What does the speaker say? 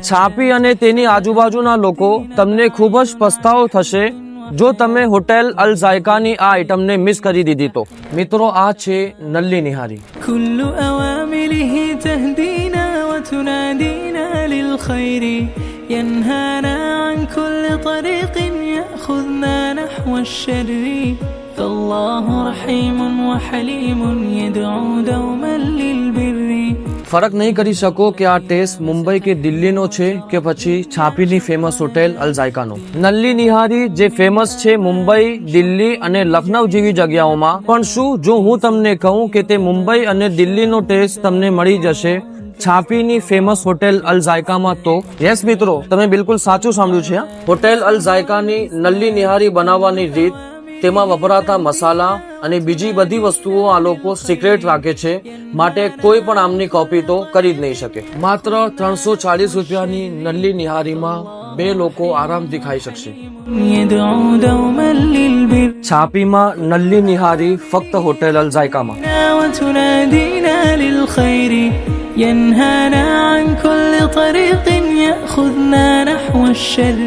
છાપી અને તેની આજુબાજુના લોકો તમને ખૂબ જ પસ્તાવો થશે જો તમે હોટેલ અલ ઝાયકાની આ આઈટમને મિસ કરી દીધી તો. મિત્રો, આ છે નલ્લી નિહારી. كل أوامره تهدينا وتنادينا للخير ينهانا عن كل طريق يأخذنا نحو الشر فالله رحيم وحليم يدعو دوما للبر. ફરક નહીં કરી શકો કે આ ટેસ્ટ મુંબઈ કે દિલ્હીનો છે કે પછી છાપીની ફેમસ હોટેલ અલ ઝાયકાનો. નલ્લી નિહારી જે ફેમસ છે મુંબઈ, દિલ્હી અને લખનઉ જેવી જગ્યાઓમાં, પણ શું જો હું તમને કહું કે તે મુંબઈ અને દિલ્હીનો ટેસ્ટ તમને મળી જશે છાપીની ફેમસ હોટેલ અલ ઝાયકામાં? તો યસ મિત્રો, તમે બિલકુલ સાચું સાંભળ્યું છે. હોટેલ અલ ઝાયકાની નલ્લી નિહારી બનાવવાની રીત, તેમાં વપરાતા મસાલા અને બીજી બધી વસ્તુઓ આ લોકો સિક્રેટ રાખે છે, માટે કોઈ પણ આમની કોપી તો કરી જ નહીં શકે. માત્ર 340 રૂપિયાની નલ્લી નિહારીમાં 2 લોકો આરામથી ખાઈ શકશે. છાપીમાં નલ્લી નિહારી ફક્ત હોટેલ અલ ઝાયકામાં. ينهانا عن كل طريق يأخذنا نحو الشر